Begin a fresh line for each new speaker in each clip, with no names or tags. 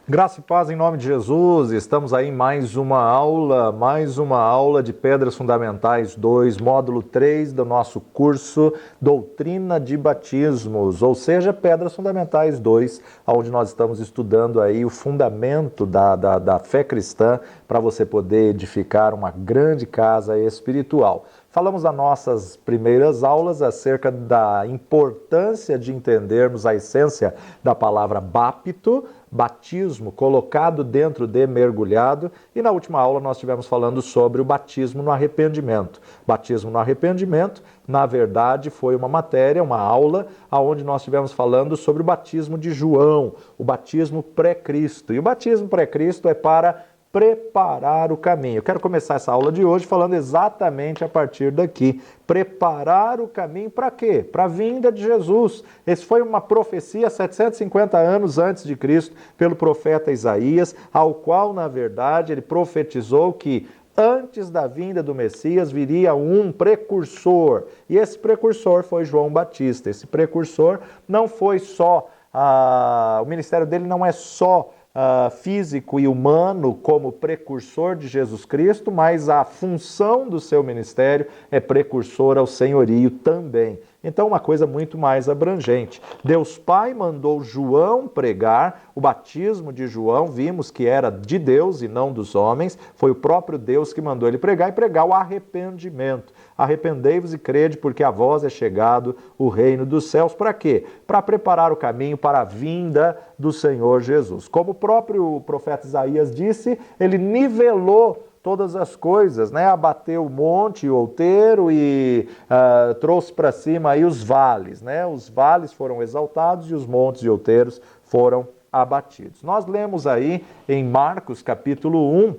Graça e paz em nome de Jesus, estamos aí em mais uma aula de Pedras Fundamentais 2, módulo 3 do nosso curso Doutrina de Batismos, ou seja, Pedras Fundamentais 2, onde nós estamos estudando aí o fundamento da fé cristã para você poder edificar uma grande casa espiritual. Falamos nas nossas primeiras aulas acerca da importância de entendermos a essência da palavra bapto, batismo, colocado dentro de mergulhado, e na última aula nós estivemos falando sobre o batismo no arrependimento. Batismo no arrependimento, na verdade, foi uma matéria, uma aula, onde nós estivemos falando sobre o batismo de João, o batismo pré-Cristo. E o batismo pré-Cristo é para preparar o caminho. Eu quero começar essa aula de hoje falando exatamente a partir daqui. Preparar o caminho para quê? Para a vinda de Jesus. Esse foi uma profecia 750 anos antes de Cristo pelo profeta Isaías, ao qual, na verdade, ele profetizou que antes da vinda do Messias viria um precursor. E esse precursor foi João Batista. Esse precursor não foi só... o ministério dele não é só físico e humano como precursor de Jesus Cristo, mas a função do seu ministério é precursor ao senhorio também. Então, uma coisa muito mais abrangente. Deus Pai mandou João pregar, o batismo de João, vimos que era de Deus e não dos homens, foi o próprio Deus que mandou ele pregar e pregar o arrependimento. Arrependei-vos e crede, porque a vós é chegado o reino dos céus. Para quê? Para preparar o caminho para a vinda do Senhor Jesus. Como o próprio profeta Isaías disse, ele nivelou todas as coisas, né? Abateu o monte, o outeiro e trouxe para cima aí os vales, né? Os vales foram exaltados e os montes e outeiros foram abatidos. Nós lemos aí em Marcos capítulo 1,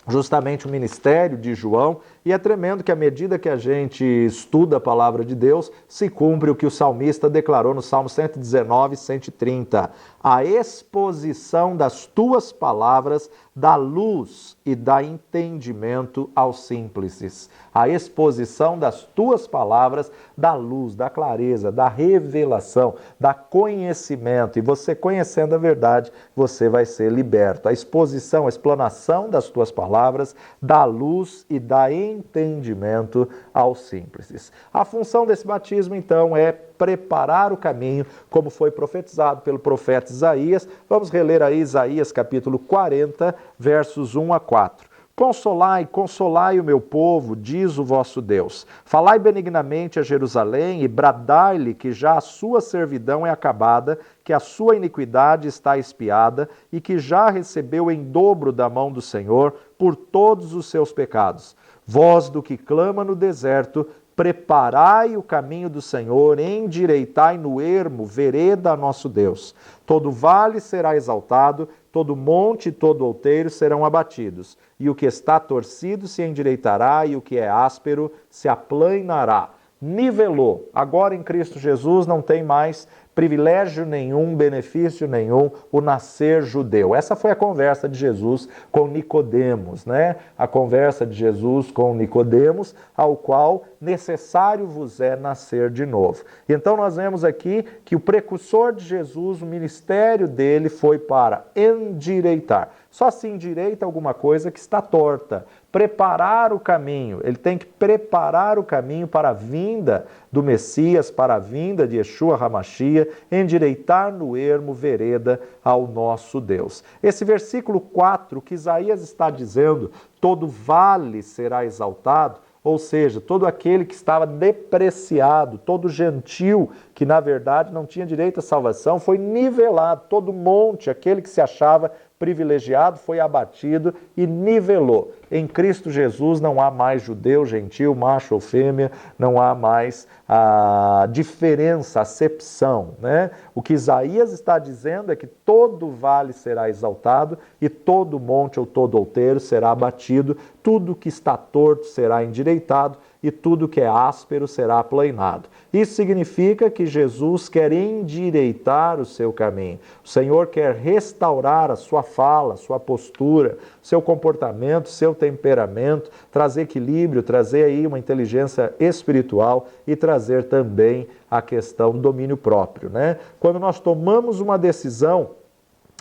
justamente o ministério de João, e é tremendo que à medida que a gente estuda a palavra de Deus, se cumpre o que o salmista declarou no Salmo 119, 130. A exposição das tuas palavras dá luz e dá entendimento aos simples. A exposição das tuas palavras dá luz, dá clareza, dá revelação, dá conhecimento. E você conhecendo a verdade, você vai ser liberto. A exposição, a explanação das tuas palavras dá luz e dá entendimento aos simples. A função desse batismo, então, é preparar o caminho, como foi profetizado pelo profeta Isaías. Vamos reler aí Isaías capítulo 40, versos 1 a 4. Consolai, consolai o meu povo, diz o vosso Deus. Falai benignamente a Jerusalém e bradai-lhe que já a sua servidão é acabada, que a sua iniquidade está expiada e que já recebeu em dobro da mão do Senhor por todos os seus pecados. Voz do que clama no deserto, preparai o caminho do Senhor, endireitai no ermo vereda a nosso Deus. Todo vale será exaltado, todo monte e todo outeiro serão abatidos, e o que está torcido se endireitará, e o que é áspero se aplanará. Nivelou. Agora em Cristo Jesus não tem mais privilégio nenhum, benefício nenhum, o nascer judeu. Essa foi a conversa de Jesus com Nicodemos, né? A conversa de Jesus com Nicodemos, ao qual necessário vos é nascer de novo. Então nós vemos aqui que o precursor de Jesus, o ministério dele foi para endireitar. Só se endireita alguma coisa que está torta. Preparar o caminho. Ele tem que preparar o caminho para a vinda do Messias, para a vinda de Yeshua HaMashiach, endireitar no ermo vereda ao nosso Deus. Esse versículo 4 que Isaías está dizendo, todo vale será exaltado, ou seja, todo aquele que estava depreciado, todo gentil, que na verdade não tinha direito à salvação, foi nivelado. Todo monte, aquele que se achava privilegiado, foi abatido e nivelou. Em Cristo Jesus não há mais judeu, gentil, macho ou fêmea, não há mais a diferença, a acepção, né? O que Isaías está dizendo é que todo vale será exaltado e todo monte ou todo outeiro será abatido, tudo que está torto será endireitado e tudo que é áspero será aplanado. Isso significa que Jesus quer endireitar o seu caminho. O Senhor quer restaurar a sua fala, a sua postura, seu comportamento, seu temperamento, trazer equilíbrio, trazer aí uma inteligência espiritual e trazer também a questão do domínio próprio, né? Quando nós tomamos uma decisão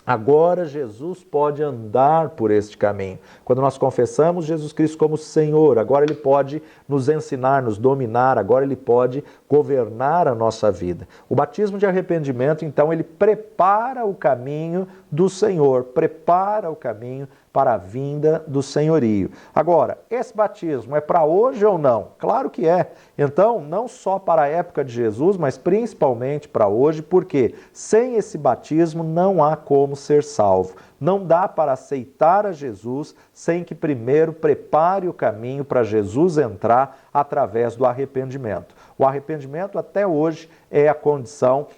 Agora Jesus pode andar por este caminho. Quando nós confessamos Jesus Cristo como Senhor, agora Ele pode nos ensinar, nos dominar, agora Ele pode governar a nossa vida. O batismo de arrependimento, então, ele prepara o caminho do Senhor, prepara o caminho para a vinda do senhorio. Agora, esse batismo é para hoje ou não? Claro que é. Então, não só para a época de Jesus, mas principalmente para hoje, porque sem esse batismo não há como ser salvo. Não dá para aceitar a Jesus sem que primeiro prepare o caminho para Jesus entrar através do arrependimento. O arrependimento até hoje é a condição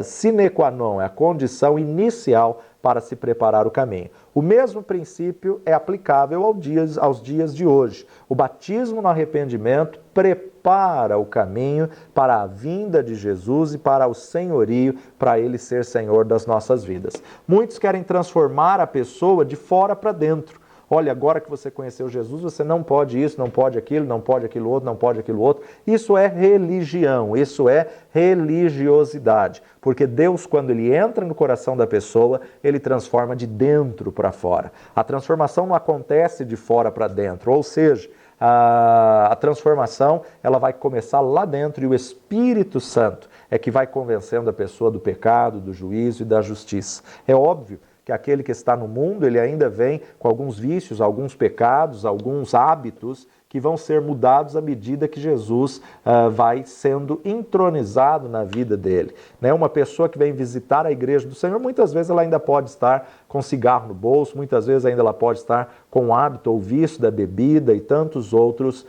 sine qua non, é a condição inicial para se preparar o caminho. O mesmo princípio é aplicável aos dias de hoje. O batismo no arrependimento prepara o caminho para a vinda de Jesus e para o senhorio, para Ele ser Senhor das nossas vidas. Muitos querem transformar a pessoa de fora para dentro. Olha, agora que você conheceu Jesus, você não pode isso, não pode aquilo, não pode aquilo outro, não pode aquilo outro. Isso é religião, isso é religiosidade. Porque Deus, quando Ele entra no coração da pessoa, Ele transforma de dentro para fora. A transformação não acontece de fora para dentro, ou seja, a transformação ela vai começar lá dentro e o Espírito Santo é que vai convencendo a pessoa do pecado, do juízo e da justiça. É óbvio que aquele que está no mundo, ele ainda vem com alguns vícios, alguns pecados, alguns hábitos que vão ser mudados à medida que Jesus vai sendo entronizado na vida dele. Né? Uma pessoa que vem visitar a igreja do Senhor, muitas vezes ela ainda pode estar com cigarro no bolso, muitas vezes ainda ela pode estar com o hábito ou vício da bebida e tantos outros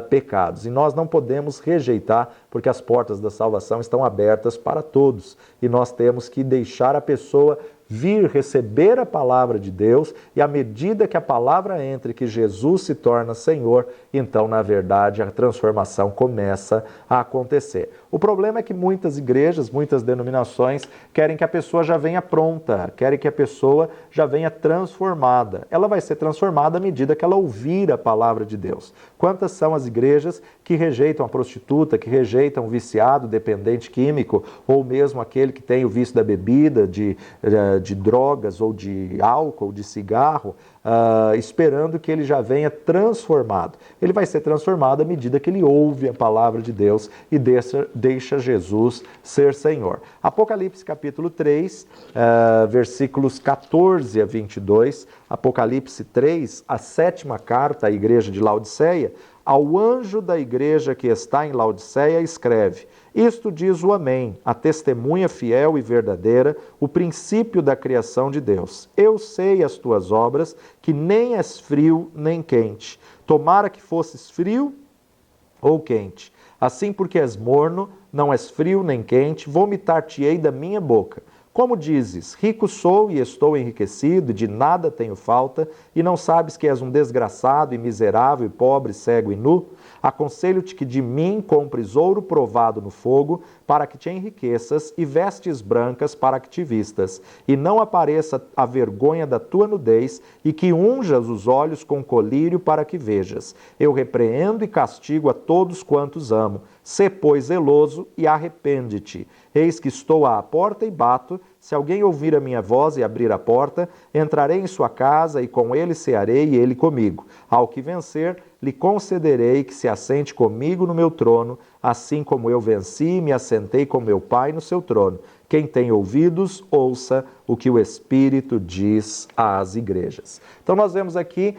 pecados. E nós não podemos rejeitar, porque as portas da salvação estão abertas para todos. E nós temos que deixar a pessoa vir receber a palavra de Deus e à medida que a palavra entra e que Jesus se torna Senhor, então, na verdade, a transformação começa a acontecer. O problema é que muitas igrejas, muitas denominações querem que a pessoa já venha pronta, querem que a pessoa já venha transformada. Ela vai ser transformada à medida que ela ouvir a palavra de Deus. Quantas são as igrejas que rejeitam a prostituta, que rejeitam o viciado, dependente químico, ou mesmo aquele que tem o vício da bebida, de drogas, ou de álcool, de cigarro, esperando que ele já venha transformado. Ele vai ser transformado à medida que ele ouve a palavra de Deus e deixa Jesus ser Senhor. Apocalipse capítulo 3, versículos 14 a 22, Apocalipse 3, a sétima carta à igreja de Laodiceia, ao anjo da igreja que está em Laodiceia escreve: isto diz o Amém, a testemunha fiel e verdadeira, o princípio da criação de Deus. Eu sei as tuas obras, que nem és frio nem quente. Tomara que fosses frio ou quente. Assim, porque és morno, não és frio nem quente, vomitar-te-ei da minha boca. Como dizes, rico sou e estou enriquecido, e de nada tenho falta, e não sabes que és um desgraçado e miserável, e pobre, cego e nu? Aconselho-te que de mim compres ouro provado no fogo, para que te enriqueças, e vestes brancas para que te vistas, e não apareça a vergonha da tua nudez, e que unjas os olhos com colírio para que vejas. Eu repreendo e castigo a todos quantos amo. Sê, pois, zeloso e arrepende-te. Eis que estou à porta e bato. Se alguém ouvir a minha voz e abrir a porta, entrarei em sua casa e com ele cearei e ele comigo. Ao que vencer, lhe concederei que se assente comigo no meu trono, assim como eu venci e me assentei com meu Pai no seu trono. Quem tem ouvidos, ouça o que o Espírito diz às igrejas. Então nós vemos aqui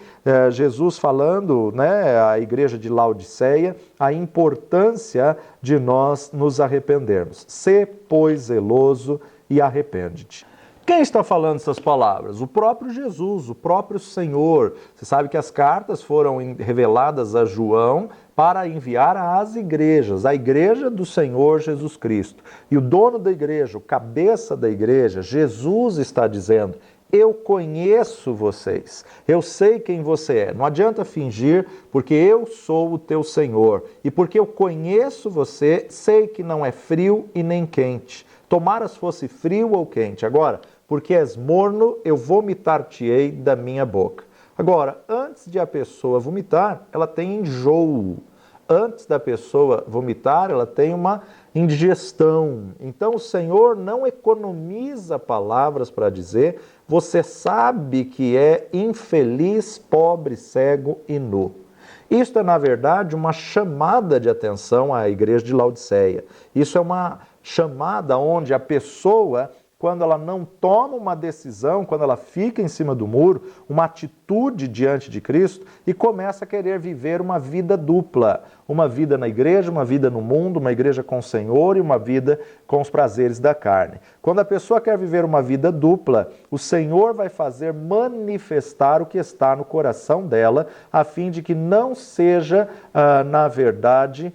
Jesus falando, né, à igreja de Laodiceia, a importância de nós nos arrependermos. Sê, pois, zeloso e arrepende-te. Quem está falando essas palavras? O próprio Jesus, o próprio Senhor. Você sabe que as cartas foram reveladas a João para enviar às igrejas, a igreja do Senhor Jesus Cristo. E o dono da igreja, o cabeça da igreja, Jesus está dizendo: eu conheço vocês, eu sei quem você é. Não adianta fingir, porque eu sou o teu Senhor. E porque eu conheço você, sei que não é frio e nem quente. Tomaras fosse frio ou quente. Agora, porque és morno, eu vomitar-te-ei da minha boca. Agora, antes de a pessoa vomitar, ela tem enjoo. Antes da pessoa vomitar, ela tem uma indigestão. Então o Senhor não economiza palavras para dizer: você sabe que é infeliz, pobre, cego e nu. Isto é, na verdade, uma chamada de atenção à igreja de Laodiceia. Isso é uma chamada onde a pessoa, quando ela não toma uma decisão, quando ela fica em cima do muro, uma atitude diante de Cristo e começa a querer viver uma vida dupla. Uma vida na igreja, uma vida no mundo, uma igreja com o Senhor e uma vida com os prazeres da carne. Quando a pessoa quer viver uma vida dupla, o Senhor vai fazer manifestar o que está no coração dela, a fim de que não seja, na verdade,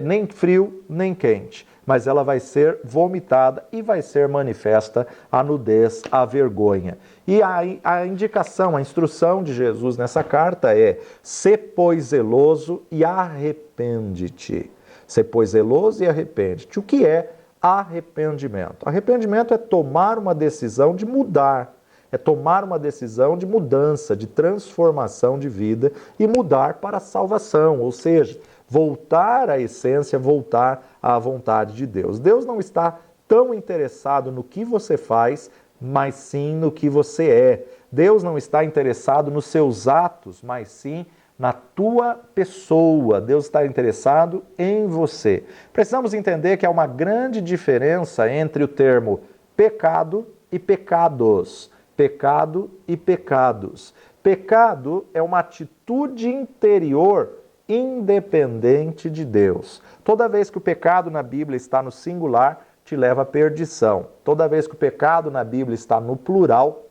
nem frio, nem quente. Mas ela vai ser vomitada e vai ser manifesta a nudez, a vergonha. E a indicação, a instrução de Jesus nessa carta é: sê, pois, zeloso e arrepende-te. Sê, pois, zeloso e arrepende-te. O que é arrependimento? Arrependimento é tomar uma decisão de mudar. É tomar uma decisão de mudança, de transformação de vida e mudar para a salvação, ou seja, voltar à essência, voltar à vontade de Deus. Deus não está tão interessado no que você faz, mas sim no que você é. Deus não está interessado nos seus atos, mas sim na tua pessoa. Deus está interessado em você. Precisamos entender que há uma grande diferença entre o termo pecado e pecados. Pecado e pecados. Pecado é uma atitude interior independente de Deus. Toda vez que o pecado na Bíblia está no singular, te leva à perdição. Toda vez que o pecado na Bíblia está no plural,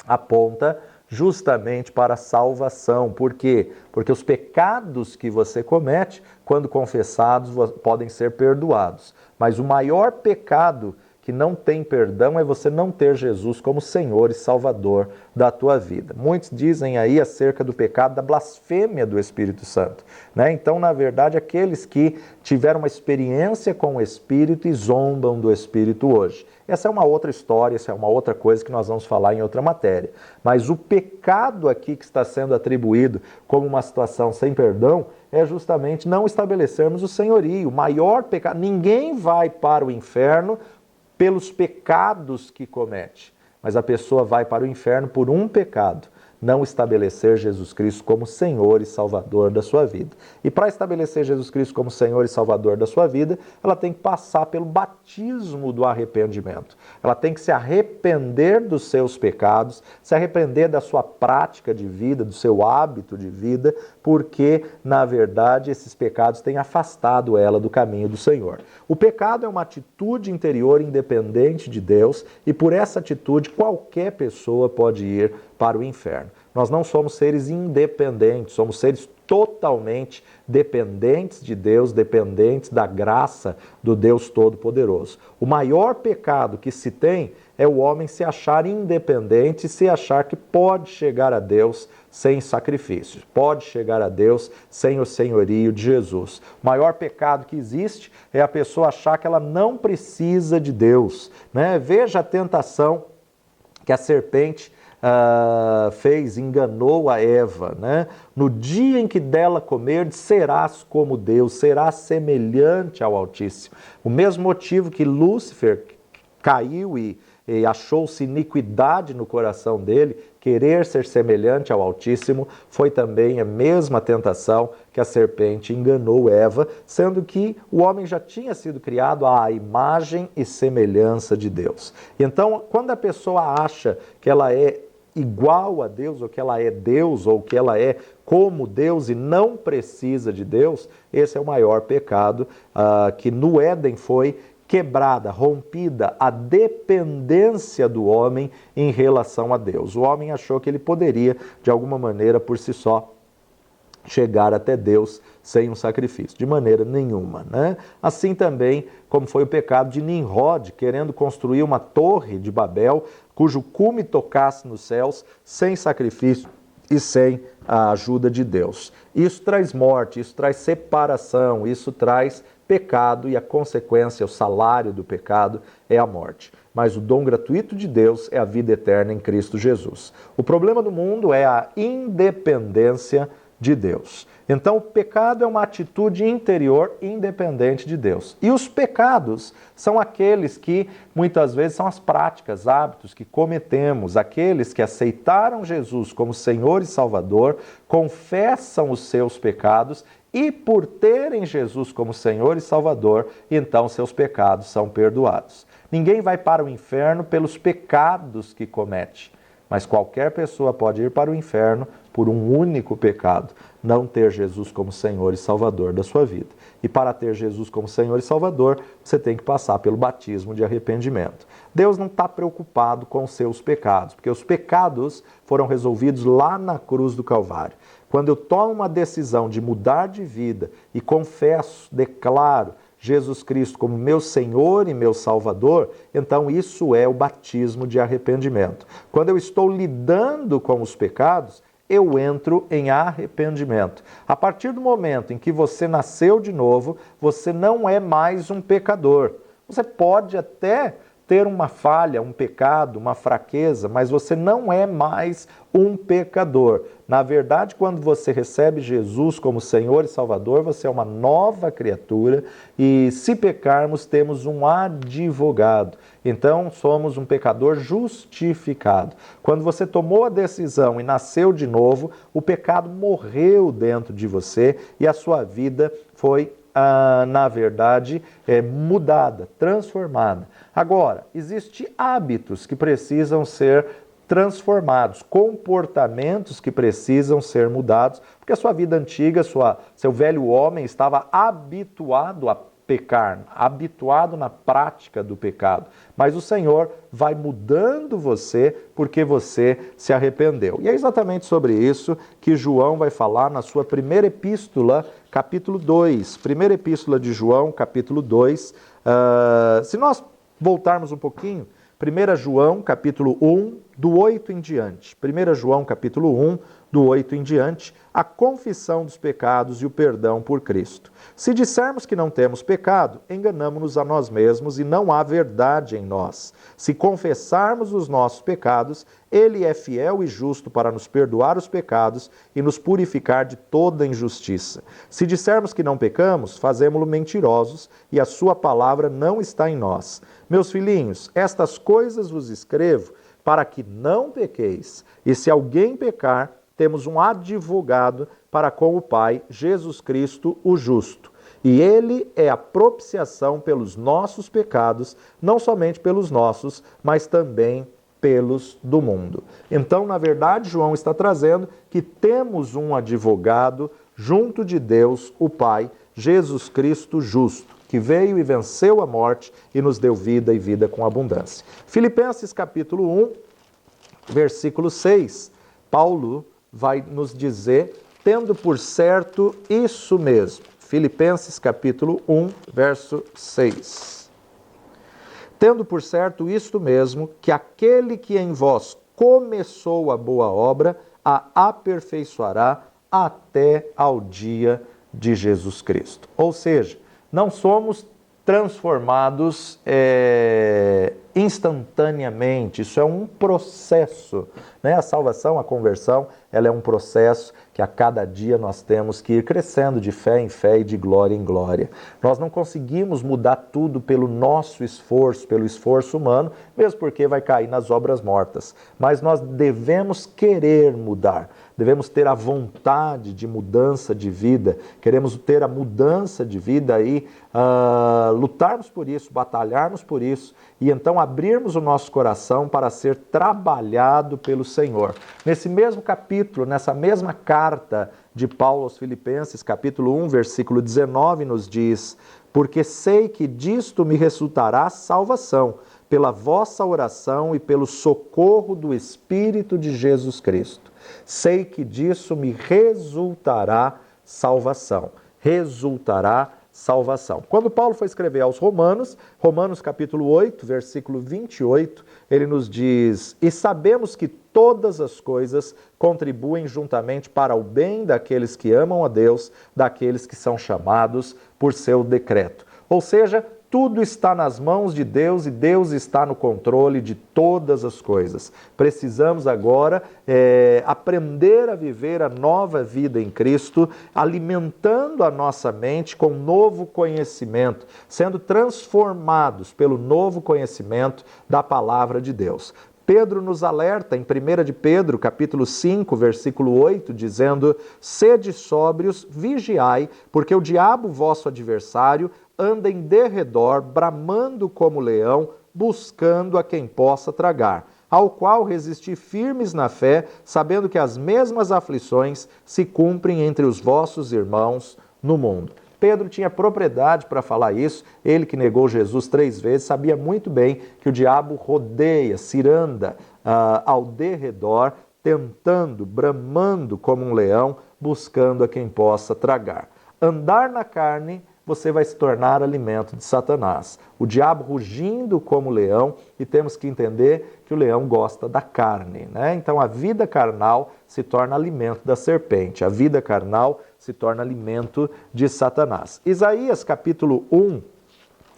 aponta justamente para a salvação. Por quê? Porque os pecados que você comete, quando confessados, podem ser perdoados. Mas o maior pecado que não tem perdão é você não ter Jesus como Senhor e Salvador da tua vida. Muitos dizem aí acerca do pecado da blasfêmia do Espírito Santo, né? Então, na verdade, aqueles que tiveram uma experiência com o Espírito e zombam do Espírito hoje. Essa é uma outra história, essa é uma outra coisa que nós vamos falar em outra matéria. Mas o pecado aqui que está sendo atribuído como uma situação sem perdão é justamente não estabelecermos o senhorio. O maior pecado, ninguém vai para o inferno pelos pecados que comete, mas a pessoa vai para o inferno por um pecado: não estabelecer Jesus Cristo como Senhor e Salvador da sua vida. E para estabelecer Jesus Cristo como Senhor e Salvador da sua vida, ela tem que passar pelo batismo do arrependimento. Ela tem que se arrepender dos seus pecados, se arrepender da sua prática de vida, do seu hábito de vida, porque, na verdade, esses pecados têm afastado ela do caminho do Senhor. O pecado é uma atitude interior independente de Deus e, por essa atitude, qualquer pessoa pode ir para o inferno. Nós não somos seres independentes, somos seres totalmente dependentes de Deus, dependentes da graça do Deus Todo-Poderoso. O maior pecado que se tem é o homem se achar independente e se achar que pode chegar a Deus sem sacrifícios, pode chegar a Deus sem o senhorio de Jesus. O maior pecado que existe é a pessoa achar que ela não precisa de Deus, né? Veja a tentação que a serpente enganou a Eva, né? No dia em que dela comerdes, serás como Deus, serás semelhante ao Altíssimo. O mesmo motivo que Lúcifer caiu e achou-se iniquidade no coração dele, querer ser semelhante ao Altíssimo, foi também a mesma tentação que a serpente enganou Eva, sendo que o homem já tinha sido criado à imagem e semelhança de Deus. Então, quando a pessoa acha que ela é igual a Deus, ou que ela é Deus, ou que ela é como Deus e não precisa de Deus, esse é o maior pecado que no Éden foi quebrada, rompida a dependência do homem em relação a Deus. O homem achou que ele poderia, de alguma maneira, por si só, chegar até Deus sem um sacrifício, de maneira nenhuma, né? Assim também como foi o pecado de Nimrod, querendo construir uma torre de Babel, cujo cume tocasse nos céus, sem sacrifício e sem a ajuda de Deus. Isso traz morte, isso traz separação, isso traz pecado e a consequência, o salário do pecado é a morte. Mas o dom gratuito de Deus é a vida eterna em Cristo Jesus. O problema do mundo é a independência de Deus. Então, o pecado é uma atitude interior independente de Deus. E os pecados são aqueles que, muitas vezes, são as práticas, hábitos que cometemos, aqueles que aceitaram Jesus como Senhor e Salvador, confessam os seus pecados e, por terem Jesus como Senhor e Salvador, então seus pecados são perdoados. Ninguém vai para o inferno pelos pecados que comete, mas qualquer pessoa pode ir para o inferno por um único pecado, não ter Jesus como Senhor e Salvador da sua vida. E para ter Jesus como Senhor e Salvador, você tem que passar pelo batismo de arrependimento. Deus não está preocupado com os seus pecados, porque os pecados foram resolvidos lá na cruz do Calvário. Quando eu tomo uma decisão de mudar de vida e confesso, declaro Jesus Cristo como meu Senhor e meu Salvador, então isso é o batismo de arrependimento. Quando eu estou lidando com os pecados, eu entro em arrependimento. A partir do momento em que você nasceu de novo, você não é mais um pecador. Você pode até ter uma falha, um pecado, uma fraqueza, mas você não é mais um pecador. Na verdade, quando você recebe Jesus como Senhor e Salvador, você é uma nova criatura e, se pecarmos, temos um advogado. Então, somos um pecador justificado. Quando você tomou a decisão e nasceu de novo, o pecado morreu dentro de você e a sua vida foi na verdade, mudada, transformada. Agora, existem hábitos que precisam ser transformados, comportamentos que precisam ser mudados, porque a sua vida antiga, seu velho homem estava habituado a pecar, habituado na prática do pecado. Mas o Senhor vai mudando você porque você se arrependeu. E é exatamente sobre isso que João vai falar na sua primeira epístola, capítulo 2. Primeira epístola de João, capítulo 2. Se nós voltarmos um pouquinho, 1 João, capítulo 1, do 8 em diante. 1 João, capítulo 1, do 8 em diante, a confissão dos pecados e o perdão por Cristo. Se dissermos que não temos pecado, enganamo-nos a nós mesmos e não há verdade em nós. Se confessarmos os nossos pecados, Ele é fiel e justo para nos perdoar os pecados e nos purificar de toda injustiça. Se dissermos que não pecamos, fazemo-lo mentirosos e a sua palavra não está em nós. Meus filhinhos, estas coisas vos escrevo para que não pequeis. E se alguém pecar, temos um advogado para com o Pai, Jesus Cristo, o justo. E ele é a propiciação pelos nossos pecados, não somente pelos nossos, mas também pelos do mundo. Então, na verdade, João está trazendo que temos um advogado junto de Deus, o Pai, Jesus Cristo justo, que veio e venceu a morte e nos deu vida e vida com abundância. Filipenses capítulo 1, versículo 6, Paulo vai nos dizer, tendo por certo isso mesmo. Filipenses capítulo 1, verso 6. Tendo por certo isto mesmo, que aquele que em vós começou a boa obra, a aperfeiçoará até ao dia de Jesus Cristo. Ou seja, não somos transformados instantaneamente, isso é um processo, né? A salvação, a conversão, ela é um processo que a cada dia nós temos que ir crescendo de fé em fé e de glória em glória. Nós não conseguimos mudar tudo pelo nosso esforço, pelo esforço humano, mesmo porque vai cair nas obras mortas, mas nós devemos querer mudar. Devemos ter a vontade de mudança de vida, queremos ter a mudança de vida e lutarmos por isso, batalharmos por isso e então abrirmos o nosso coração para ser trabalhado pelo Senhor. Nesse mesmo capítulo, nessa mesma carta de Paulo aos Filipenses, capítulo 1, versículo 19, nos diz: porque sei que disto me resultará salvação, pela vossa oração e pelo socorro do Espírito de Jesus Cristo. Sei que disso me resultará salvação. Resultará salvação. Quando Paulo foi escrever aos Romanos, Romanos capítulo 8, versículo 28, ele nos diz: e sabemos que todas as coisas contribuem juntamente para o bem daqueles que amam a Deus, daqueles que são chamados por seu decreto. Ou seja, tudo está nas mãos de Deus e Deus está no controle de todas as coisas. Precisamos agora aprender a viver a nova vida em Cristo, alimentando a nossa mente com novo conhecimento, sendo transformados pelo novo conhecimento da palavra de Deus. Pedro nos alerta em 1 de Pedro, capítulo 5, versículo 8, dizendo: sede sóbrios, vigiai, porque o diabo, vosso adversário, anda em derredor, bramando como leão, buscando a quem possa tragar, ao qual resisti firmes na fé, sabendo que as mesmas aflições se cumprem entre os vossos irmãos no mundo. Pedro tinha propriedade para falar isso, ele que negou Jesus 3 vezes, sabia muito bem que o diabo rodeia, ciranda ao derredor, tentando, bramando como um leão, buscando a quem possa tragar. Andar na carne, você vai se tornar alimento de Satanás. O diabo rugindo como leão, e temos que entender que o leão gosta da carne, né? Então a vida carnal se torna alimento da serpente, a vida carnal se torna alimento de Satanás. Isaías capítulo 1,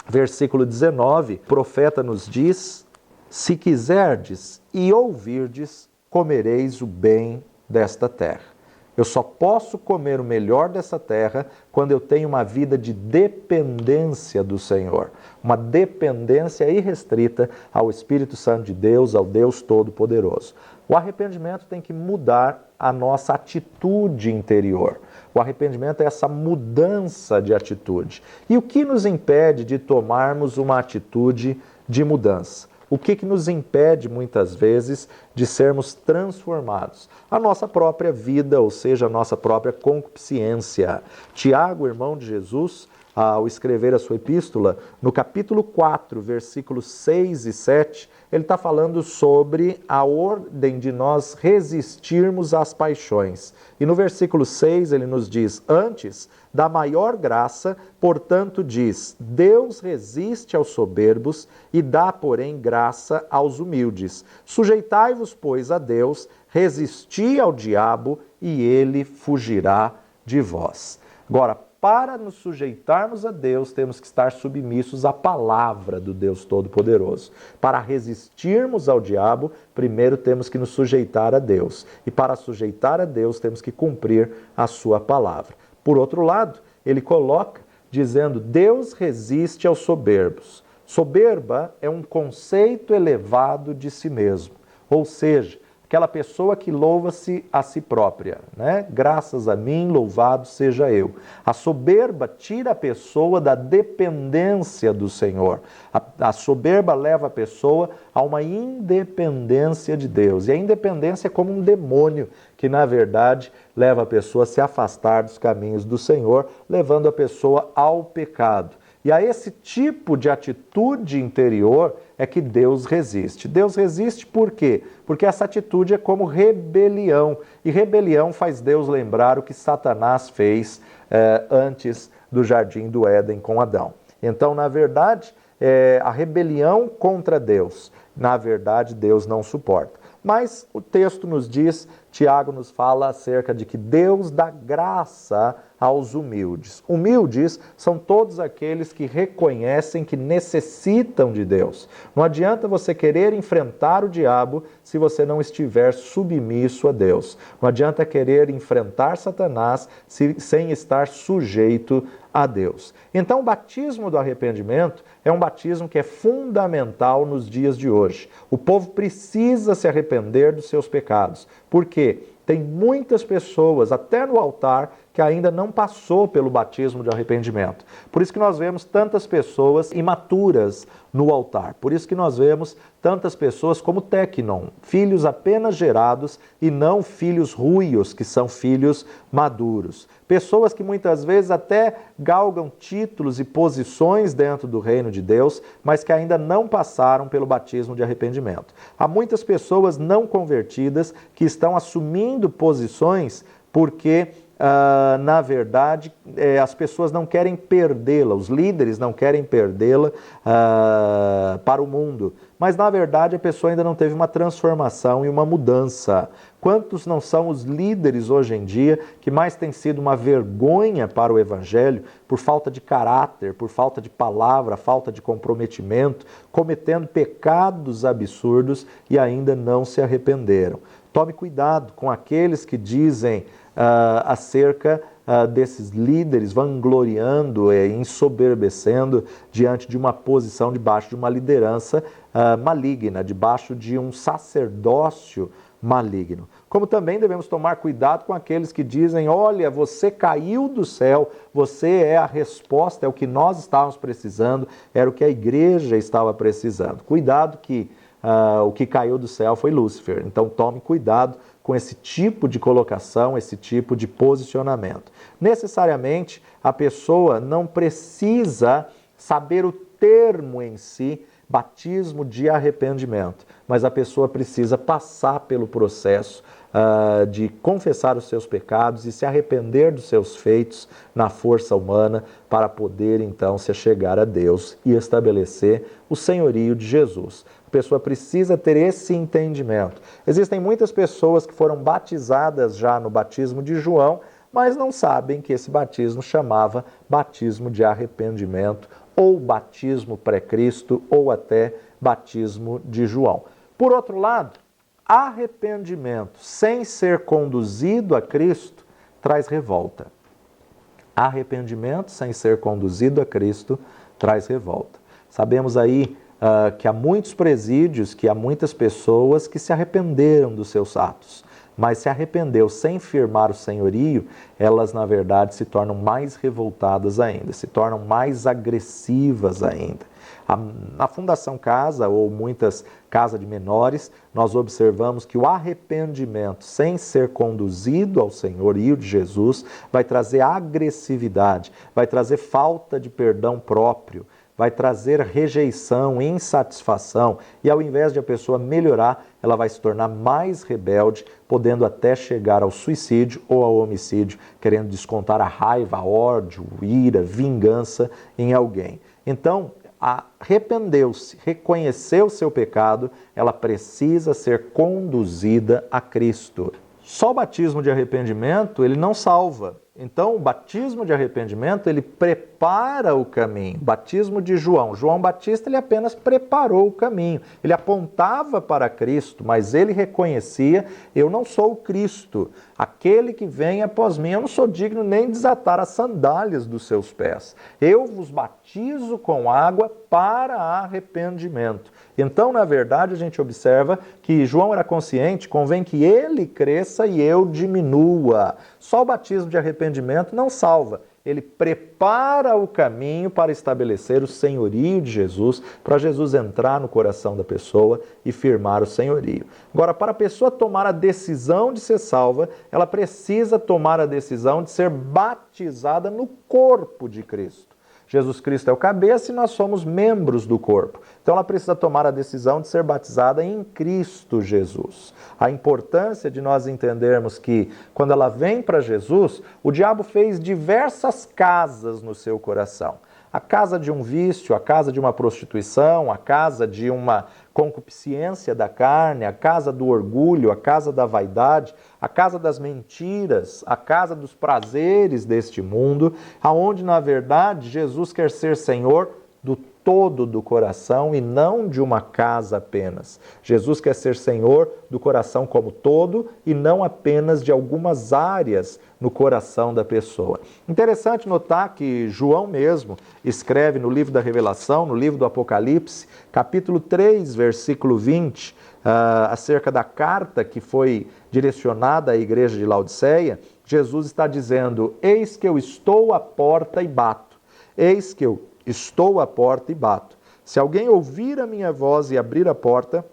versículo 19, o profeta nos diz: se quiserdes e ouvirdes, comereis o bem desta terra. Eu só posso comer o melhor dessa terra quando eu tenho uma vida de dependência do Senhor. Uma dependência irrestrita ao Espírito Santo de Deus, ao Deus Todo-Poderoso. O arrependimento tem que mudar a nossa atitude interior. O arrependimento é essa mudança de atitude. E o que nos impede de tomarmos uma atitude de mudança? O que nos impede, muitas vezes, de sermos transformados? A nossa própria vida, ou seja, a nossa própria concupiscência. Tiago, irmão de Jesus, ao escrever a sua epístola, no capítulo 4, versículos 6 e 7, ele está falando sobre a ordem de nós resistirmos às paixões. E no versículo 6 ele nos diz: antes, da maior graça, portanto diz, Deus resiste aos soberbos e dá, porém, graça aos humildes. Sujeitai-vos, pois, a Deus, resisti ao diabo e ele fugirá de vós. Agora, para nos sujeitarmos a Deus, temos que estar submissos à palavra do Deus Todo-Poderoso. Para resistirmos ao diabo, primeiro temos que nos sujeitar a Deus. E para sujeitar a Deus, temos que cumprir a sua palavra. Por outro lado, ele coloca dizendo: Deus resiste aos soberbos. Soberba é um conceito elevado de si mesmo. Ou seja, aquela pessoa que louva-se a si própria, né? Graças a mim, louvado seja eu. A soberba tira a pessoa da dependência do Senhor. A soberba leva a pessoa a uma independência de Deus. E a independência é como um demônio que, na verdade, leva a pessoa a se afastar dos caminhos do Senhor, levando a pessoa ao pecado. E a esse tipo de atitude interior é que Deus resiste. Deus resiste por quê? Porque essa atitude é como rebelião. E rebelião faz Deus lembrar o que Satanás fez antes do jardim do Éden com Adão. Então, na verdade, a rebelião contra Deus, na verdade, Deus não suporta. Mas o texto nos diz, Tiago nos fala acerca de que Deus dá graça aos humildes. Humildes são todos aqueles que reconhecem que necessitam de Deus. Não adianta você querer enfrentar o diabo se você não estiver submisso a Deus. Não adianta querer enfrentar Satanás sem estar sujeito a Deus. Então, o batismo do arrependimento é um batismo que é fundamental nos dias de hoje. O povo precisa se arrepender dos seus pecados. Por quê? Tem muitas pessoas, até no altar, que ainda não passou pelo batismo de arrependimento. Por isso que nós vemos tantas pessoas imaturas no altar. Por isso que nós vemos tantas pessoas como Tecnon, filhos apenas gerados e não filhos ruios, que são filhos maduros. Pessoas que muitas vezes até galgam títulos e posições dentro do reino de Deus, mas que ainda não passaram pelo batismo de arrependimento. Há muitas pessoas não convertidas que estão assumindo posições porque na verdade, as pessoas não querem perdê-la, os líderes não querem perdê-la para o mundo, mas na verdade a pessoa ainda não teve uma transformação e uma mudança. Quantos não são os líderes hoje em dia que mais têm sido uma vergonha para o Evangelho por falta de caráter, por falta de palavra, falta de comprometimento, cometendo pecados absurdos e ainda não se arrependeram? Tome cuidado com aqueles que dizem acerca desses líderes, vangloriando e ensoberbecendo diante de uma posição, debaixo de uma liderança maligna, debaixo de um sacerdócio maligno. Como também devemos tomar cuidado com aqueles que dizem, olha, você caiu do céu, você é a resposta, é o que nós estávamos precisando, era o que a igreja estava precisando. Cuidado que o que caiu do céu foi Lúcifer, então tome cuidado com esse tipo de colocação, esse tipo de posicionamento. Necessariamente, a pessoa não precisa saber o termo em si, batismo de arrependimento, mas a pessoa precisa passar pelo processo de confessar os seus pecados e se arrepender dos seus feitos na força humana para poder então se achegar a Deus e estabelecer o senhorio de Jesus. A pessoa precisa ter esse entendimento. Existem muitas pessoas que foram batizadas já no batismo de João, mas não sabem que esse batismo chamava batismo de arrependimento, ou batismo pré-Cristo, ou até batismo de João. Por outro lado, arrependimento sem ser conduzido a Cristo traz revolta. Arrependimento sem ser conduzido a Cristo traz revolta. Sabemos aí que há muitos presídios, que há muitas pessoas que se arrependeram dos seus atos, mas se arrependeu sem firmar o senhorio, elas na verdade se tornam mais revoltadas ainda, se tornam mais agressivas ainda. Na Fundação Casa, ou muitas casas de menores, nós observamos que o arrependimento sem ser conduzido ao senhorio de Jesus vai trazer agressividade, vai trazer falta de perdão próprio, vai trazer rejeição, insatisfação, e ao invés de a pessoa melhorar, ela vai se tornar mais rebelde, podendo até chegar ao suicídio ou ao homicídio, querendo descontar a raiva, a ódio, ira, vingança em alguém. Então, arrependeu-se, reconheceu o seu pecado, ela precisa ser conduzida a Cristo. Só o batismo de arrependimento, ele não salva. Então, o batismo de arrependimento, ele prepara o caminho. O batismo de João Batista, ele apenas preparou o caminho. Ele apontava para Cristo, mas ele reconhecia, eu não sou o Cristo. Aquele que vem após mim, eu não sou digno nem de desatar as sandálias dos seus pés. Eu vos batizo com água para arrependimento. Então, na verdade, a gente observa que João era consciente, convém que ele cresça e eu diminua. Só o batismo de arrependimento não salva. Ele prepara o caminho para estabelecer o senhorio de Jesus, para Jesus entrar no coração da pessoa e firmar o senhorio. Agora, para a pessoa tomar a decisão de ser salva, ela precisa tomar a decisão de ser batizada no corpo de Cristo. Jesus Cristo é o cabeça e nós somos membros do corpo. Então ela precisa tomar a decisão de ser batizada em Cristo Jesus. A importância de nós entendermos que quando ela vem para Jesus, o diabo fez diversas casas no seu coração. A casa de um vício, a casa de uma prostituição, a casa de uma concupiscência da carne, a casa do orgulho, a casa da vaidade, a casa das mentiras, a casa dos prazeres deste mundo, aonde na verdade Jesus quer ser Senhor do todo do coração e não de uma casa apenas. Jesus quer ser Senhor do coração como todo e não apenas de algumas áreas no coração da pessoa. Interessante notar que João mesmo escreve no livro da Revelação, no livro do Apocalipse, capítulo 3, versículo 20, acerca da carta que foi direcionada à igreja de Laodiceia. Jesus está dizendo, eis que eu estou à porta e bato. Eis que eu estou à porta e bato. Se alguém ouvir a minha voz e abrir a porta,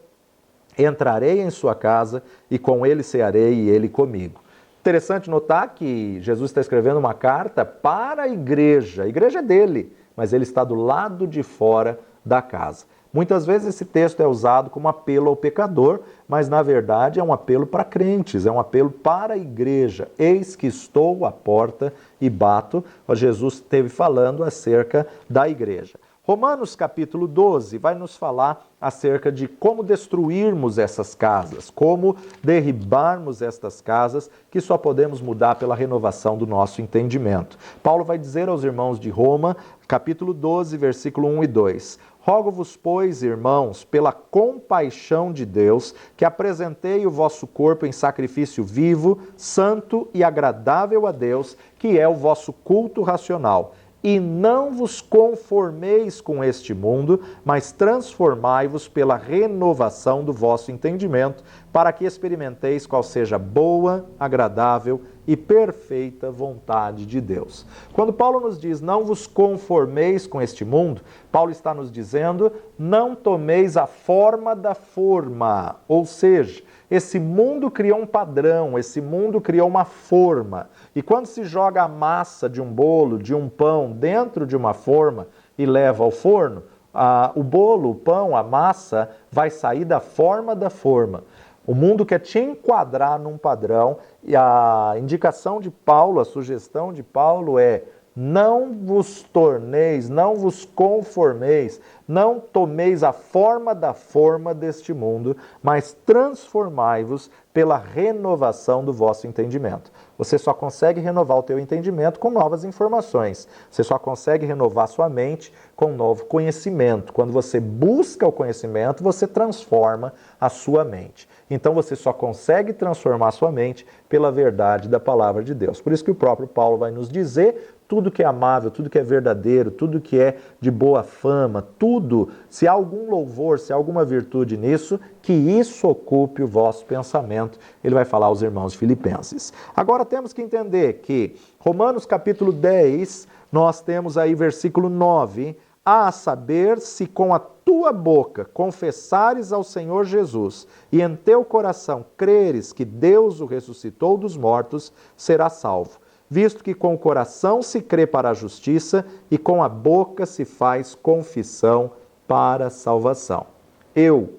entrarei em sua casa e com ele cearei e ele comigo. Interessante notar que Jesus está escrevendo uma carta para a igreja é dele, mas ele está do lado de fora da casa. Muitas vezes esse texto é usado como apelo ao pecador, mas na verdade é um apelo para crentes, é um apelo para a igreja. Eis que estou à porta e bato. Jesus esteve falando acerca da igreja. Romanos capítulo 12 vai nos falar acerca de como destruirmos essas casas, como derribarmos estas casas, que só podemos mudar pela renovação do nosso entendimento. Paulo vai dizer aos irmãos de Roma, capítulo 12, versículo 1 e 2: Rogo-vos, pois, irmãos, pela compaixão de Deus, que apresentei o vosso corpo em sacrifício vivo, santo e agradável a Deus, que é o vosso culto racional. E não vos conformeis com este mundo, mas transformai-vos pela renovação do vosso entendimento, para que experimenteis qual seja boa, agradável e perfeita vontade de Deus. Quando Paulo nos diz, não vos conformeis com este mundo, Paulo está nos dizendo, não tomeis a forma da forma, ou seja, esse mundo criou um padrão, esse mundo criou uma forma. E quando se joga a massa de um bolo, de um pão, dentro de uma forma e leva ao forno, o bolo, o pão, a massa vai sair da forma da forma. O mundo quer te enquadrar num padrão e a indicação de Paulo, a sugestão de Paulo é: não vos torneis, não vos conformeis, não tomeis a forma da forma deste mundo, mas transformai-vos pela renovação do vosso entendimento. Você só consegue renovar o teu entendimento com novas informações. Você só consegue renovar sua mente com novo conhecimento. Quando você busca o conhecimento, você transforma a sua mente. Então você só consegue transformar a sua mente pela verdade da palavra de Deus. Por isso que o próprio Paulo vai nos dizer: tudo que é amável, tudo que é verdadeiro, tudo que é de boa fama, tudo, se há algum louvor, se há alguma virtude nisso, que isso ocupe o vosso pensamento. Ele vai falar aos irmãos filipenses. Agora temos que entender que Romanos capítulo 10, nós temos aí versículo 9, a saber, se com a tua boca confessares ao Senhor Jesus e em teu coração creres que Deus o ressuscitou dos mortos, serás salvo. Visto que com o coração se crê para a justiça e com a boca se faz confissão para a salvação.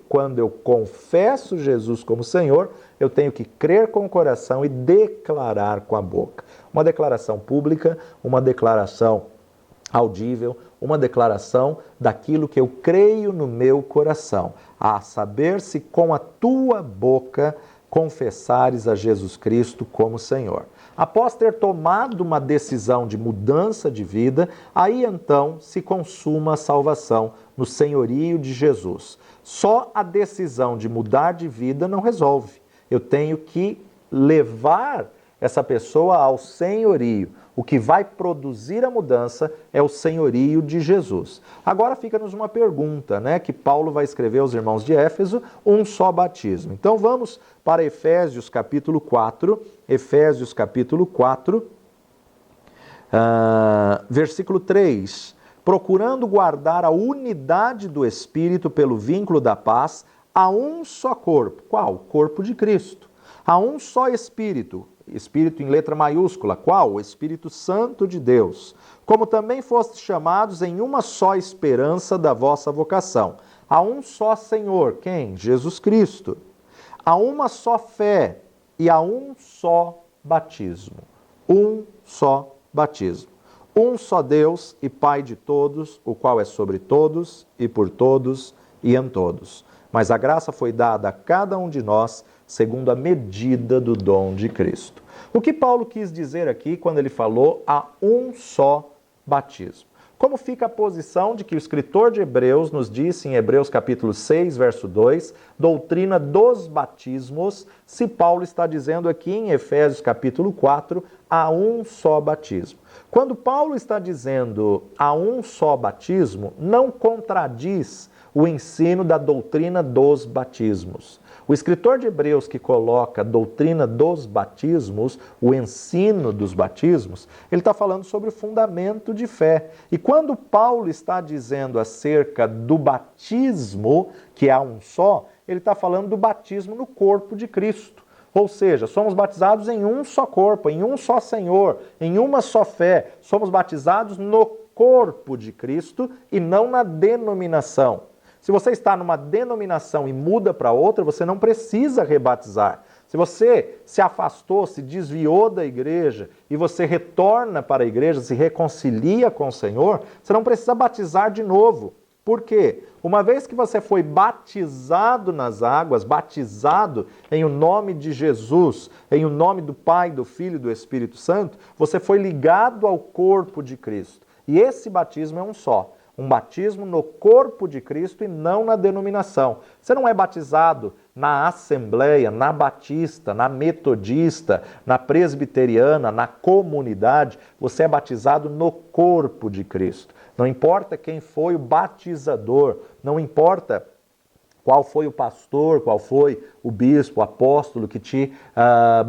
Quando eu confesso Jesus como Senhor, eu tenho que crer com o coração e declarar com a boca. Uma declaração pública, uma declaração audível, uma declaração daquilo que eu creio no meu coração. A saber, se com a tua boca confessares a Jesus Cristo como Senhor. Após ter tomado uma decisão de mudança de vida, aí então se consuma a salvação no senhorio de Jesus. Só a decisão de mudar de vida não resolve. Eu tenho que levar essa pessoa ao senhorio. O que vai produzir a mudança é o senhorio de Jesus. Agora fica-nos uma pergunta, que Paulo vai escrever aos irmãos de Éfeso, um só batismo. Então vamos para Efésios capítulo 4, versículo 3. Procurando guardar a unidade do Espírito pelo vínculo da paz, a um só corpo. Qual? O corpo de Cristo. A um só Espírito. Espírito em letra maiúscula, qual? O Espírito Santo de Deus. Como também fostes chamados em uma só esperança da vossa vocação. Há um só Senhor, quem? Jesus Cristo. Há uma só fé e há um só batismo. Um só batismo. Um só Deus e Pai de todos, o qual é sobre todos e por todos e em todos. Mas a graça foi dada a cada um de nós segundo a medida do dom de Cristo. O que Paulo quis dizer aqui quando ele falou a um só batismo? Como fica a posição de que o escritor de Hebreus nos disse em Hebreus capítulo 6, verso 2, doutrina dos batismos, se Paulo está dizendo aqui em Efésios capítulo 4, a um só batismo? Quando Paulo está dizendo a um só batismo, não contradiz o ensino da doutrina dos batismos. O escritor de Hebreus que coloca a doutrina dos batismos, o ensino dos batismos, ele está falando sobre o fundamento de fé. E quando Paulo está dizendo acerca do batismo, que há um só, ele está falando do batismo no corpo de Cristo. Ou seja, somos batizados em um só corpo, em um só Senhor, em uma só fé. Somos batizados no corpo de Cristo e não na denominação. Se você está numa denominação e muda para outra, você não precisa rebatizar. Se você se afastou, se desviou da igreja e você retorna para a igreja, se reconcilia com o Senhor, você não precisa batizar de novo. Por quê? Uma vez que você foi batizado nas águas, batizado em o nome de Jesus, em o nome do Pai, do Filho e do Espírito Santo, você foi ligado ao corpo de Cristo. E esse batismo é um só. Um batismo no corpo de Cristo e não na denominação. Você não é batizado na Assembleia, na Batista, na Metodista, na Presbiteriana, na comunidade. Você é batizado no corpo de Cristo. Não importa quem foi o batizador, não importa qual foi o pastor, qual foi o bispo, o apóstolo que te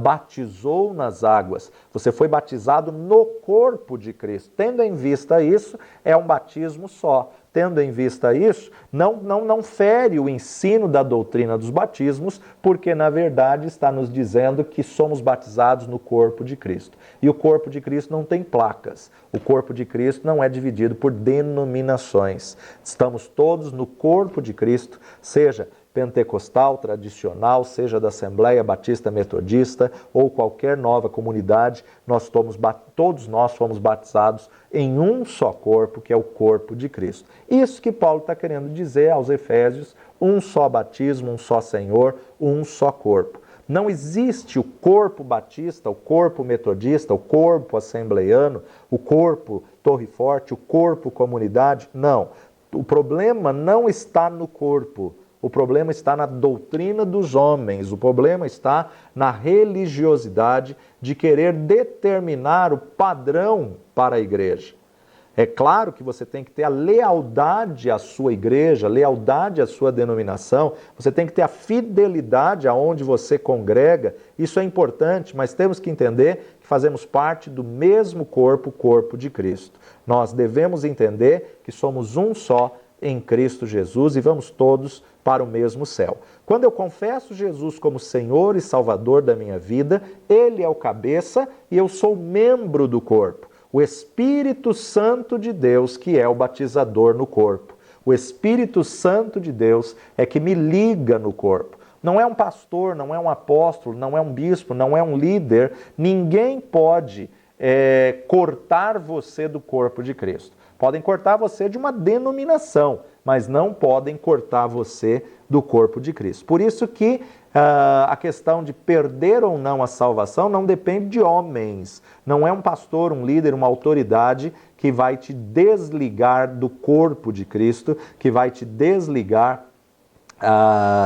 batizou nas águas. Você foi batizado no corpo de Cristo. Tendo em vista isso, é um batismo só. Tendo em vista isso, não fere o ensino da doutrina dos batismos, porque na verdade está nos dizendo que somos batizados no corpo de Cristo. E o corpo de Cristo não tem placas. O corpo de Cristo não é dividido por denominações. Estamos todos no corpo de Cristo, seja pentecostal, tradicional, seja da Assembleia Batista Metodista ou qualquer nova comunidade, todos nós fomos batizados em um só corpo, que é o corpo de Cristo. Isso que Paulo está querendo dizer aos Efésios, um só batismo, um só Senhor, um só corpo. Não existe o corpo batista, o corpo metodista, o corpo assembleiano, o corpo Torre Forte, o corpo comunidade. Não. O problema não está no corpo. O problema está na doutrina dos homens, o problema está na religiosidade de querer determinar o padrão para a igreja. É claro que você tem que ter a lealdade à sua igreja, lealdade à sua denominação, você tem que ter a fidelidade aonde você congrega, isso é importante, mas temos que entender que fazemos parte do mesmo corpo, o corpo de Cristo. Nós devemos entender que somos um só em Cristo Jesus e vamos todos para o mesmo céu. Quando eu confesso Jesus como Senhor e Salvador da minha vida, Ele é o cabeça e eu sou membro do corpo. O Espírito Santo de Deus que é o batizador no corpo. O Espírito Santo de Deus é que me liga no corpo. Não é um pastor, não é um apóstolo, não é um bispo, não é um líder. Ninguém pode cortar você do corpo de Cristo. Podem cortar você de uma denominação, mas não podem cortar você do corpo de Cristo. Por isso que a questão de perder ou não a salvação não depende de homens. Não é um pastor, um líder, uma autoridade que vai te desligar do corpo de Cristo, que vai te desligar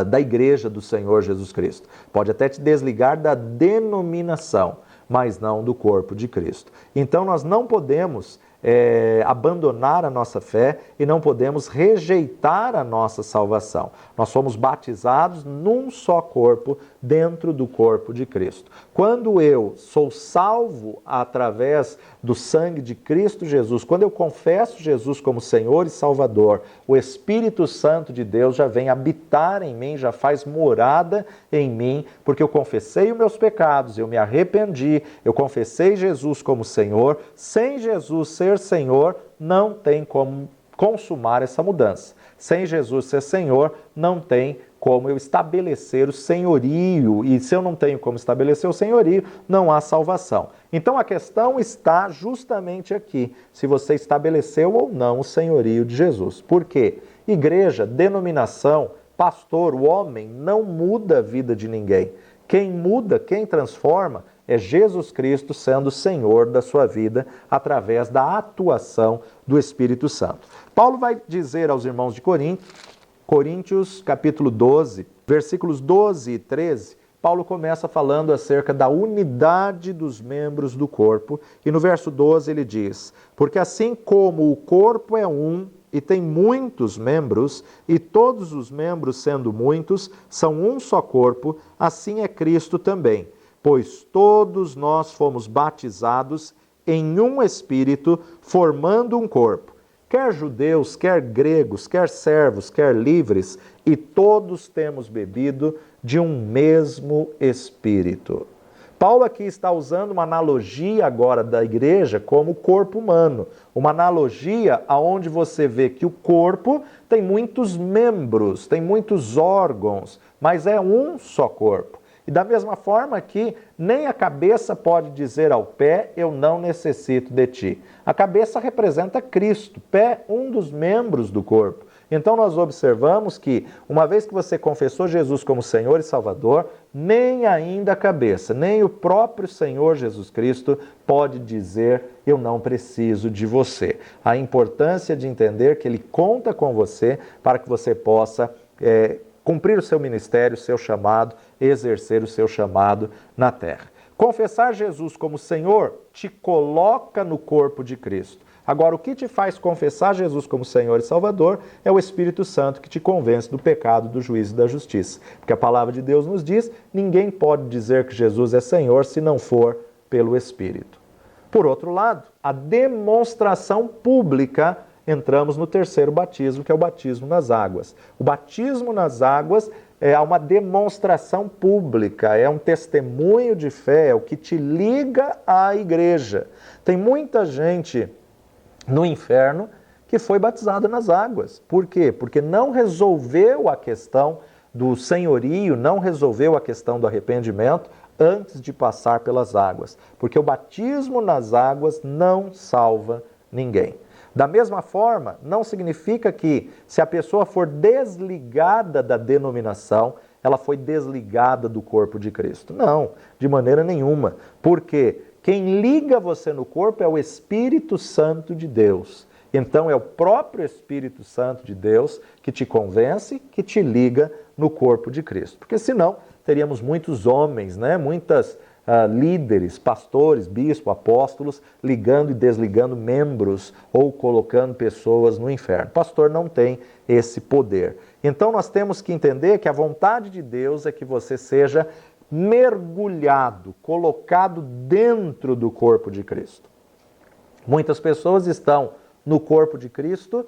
da igreja do Senhor Jesus Cristo. Pode até te desligar da denominação, mas não do corpo de Cristo. Então nós não podemos abandonar a nossa fé e não podemos rejeitar a nossa salvação. Nós somos batizados num só corpo, dentro do corpo de Cristo. Quando eu sou salvo através do sangue de Cristo Jesus, quando eu confesso Jesus como Senhor e Salvador, o Espírito Santo de Deus já vem habitar em mim, já faz morada em mim, porque eu confessei os meus pecados, eu me arrependi, eu confessei Jesus como Senhor. Sem Jesus ser Senhor, não tem como consumar essa mudança. Sem Jesus ser Senhor, não tem como eu estabelecer o senhorio. E se eu não tenho como estabelecer o senhorio, não há salvação. Então a questão está justamente aqui, se você estabeleceu ou não o senhorio de Jesus. Por quê? Igreja, denominação, pastor, o homem não muda a vida de ninguém. Quem muda, quem transforma, é Jesus Cristo sendo Senhor da sua vida através da atuação do Espírito Santo. Paulo vai dizer aos irmãos de Coríntios, capítulo 12, versículos 12 e 13, Paulo começa falando acerca da unidade dos membros do corpo, e no verso 12 ele diz: porque assim como o corpo é um e tem muitos membros, e todos os membros, sendo muitos, são um só corpo, assim é Cristo também. Pois todos nós fomos batizados em um Espírito, formando um corpo. Quer judeus, quer gregos, quer servos, quer livres, e todos temos bebido de um mesmo Espírito. Paulo aqui está usando uma analogia agora da igreja como o corpo humano. Uma analogia onde você vê que o corpo tem muitos membros, tem muitos órgãos, mas é um só corpo. E da mesma forma que nem a cabeça pode dizer ao pé, eu não necessito de ti. A cabeça representa Cristo, pé, um dos membros do corpo. Então nós observamos que, uma vez que você confessou Jesus como Senhor e Salvador, nem ainda a cabeça, nem o próprio Senhor Jesus Cristo pode dizer, eu não preciso de você. A importância de entender que Ele conta com você para que você possa cumprir o seu ministério, o seu chamado, exercer o seu chamado na terra. Confessar Jesus como Senhor te coloca no corpo de Cristo. Agora, o que te faz confessar Jesus como Senhor e Salvador é o Espírito Santo que te convence do pecado, do juízo e da justiça. Porque a palavra de Deus nos diz, ninguém pode dizer que Jesus é Senhor se não for pelo Espírito. Por outro lado, a demonstração pública, entramos no terceiro batismo, que é o batismo nas águas. O batismo nas águas é uma demonstração pública, é um testemunho de fé, é o que te liga à igreja. Tem muita gente no inferno que foi batizada nas águas. Por quê? Porque não resolveu a questão do senhorio, não resolveu a questão do arrependimento antes de passar pelas águas. Porque o batismo nas águas não salva ninguém. Da mesma forma, não significa que se a pessoa for desligada da denominação, ela foi desligada do corpo de Cristo. Não, de maneira nenhuma. Por quê? Quem liga você no corpo é o Espírito Santo de Deus. Então é o próprio Espírito Santo de Deus que te convence, que te liga no corpo de Cristo. Porque senão teríamos muitos homens, muitas líderes, pastores, bispos, apóstolos, ligando e desligando membros ou colocando pessoas no inferno. O pastor não tem esse poder. Então nós temos que entender que a vontade de Deus é que você seja mergulhado, colocado dentro do corpo de Cristo. Muitas pessoas estão no corpo de Cristo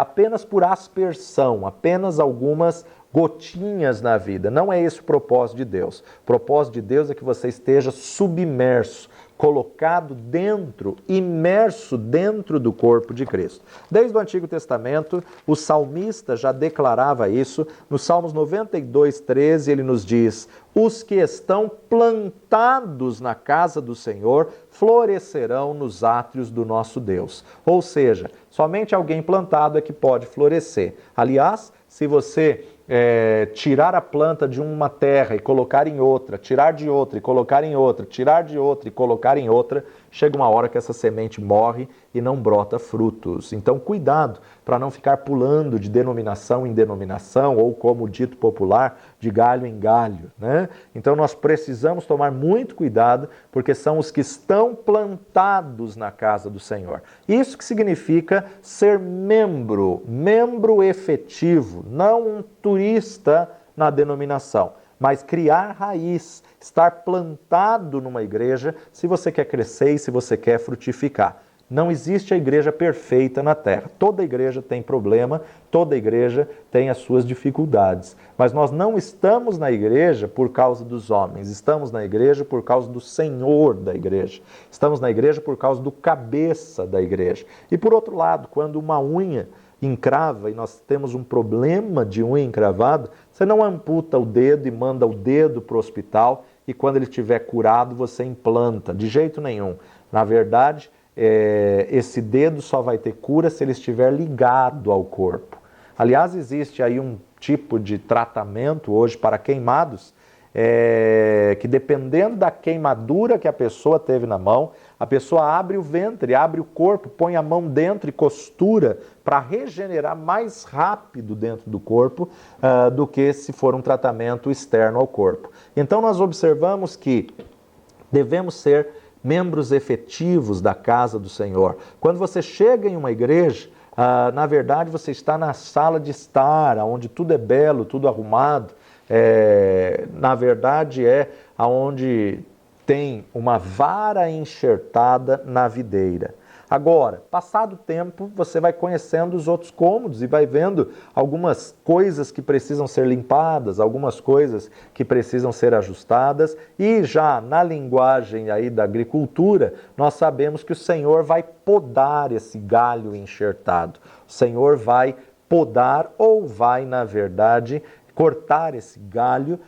apenas por aspersão, apenas algumas gotinhas na vida. Não é esse o propósito de Deus. O propósito de Deus é que você esteja submerso, colocado dentro, imerso dentro do corpo de Cristo. Desde o Antigo Testamento, o salmista já declarava isso. No Salmos 92, 13, ele nos diz: os que estão plantados na casa do Senhor florescerão nos átrios do nosso Deus. Ou seja, somente alguém plantado é que pode florescer. Aliás, se você tirar a planta de uma terra e colocar em outra, tirar de outra e colocar em outra, tirar de outra e colocar em outra, chega uma hora que essa semente morre e não brota frutos. Então, cuidado para não ficar pulando de denominação em denominação, ou como dito popular, de galho em galho, Então, nós precisamos tomar muito cuidado, porque são os que estão plantados na casa do Senhor. Isso que significa ser membro efetivo, não um turista na denominação, mas criar raiz, estar plantado numa igreja se você quer crescer e se você quer frutificar. Não existe a igreja perfeita na terra. Toda igreja tem problema, toda igreja tem as suas dificuldades. Mas nós não estamos na igreja por causa dos homens, estamos na igreja por causa do Senhor da igreja. Estamos na igreja por causa do cabeça da igreja. E por outro lado, quando uma unha encrava e nós temos um problema de unha encravada, você não amputa o dedo e manda o dedo para o hospital e quando ele estiver curado você implanta, de jeito nenhum. Na verdade, esse dedo só vai ter cura se ele estiver ligado ao corpo. Aliás, existe aí um tipo de tratamento hoje para queimados, que dependendo da queimadura que a pessoa teve na mão, a pessoa abre o ventre, abre o corpo, põe a mão dentro e costura para regenerar mais rápido dentro do corpo do que se for um tratamento externo ao corpo. Então nós observamos que devemos ser membros efetivos da casa do Senhor. Quando você chega em uma igreja, na verdade você está na sala de estar, onde tudo é belo, tudo arrumado. Na verdade é onde tem uma vara enxertada na videira. Agora, passado o tempo, você vai conhecendo os outros cômodos e vai vendo algumas coisas que precisam ser limpadas, algumas coisas que precisam ser ajustadas, e já na linguagem aí da agricultura, nós sabemos que o Senhor vai podar esse galho enxertado. O Senhor vai podar ou vai, na verdade, cortar esse galho,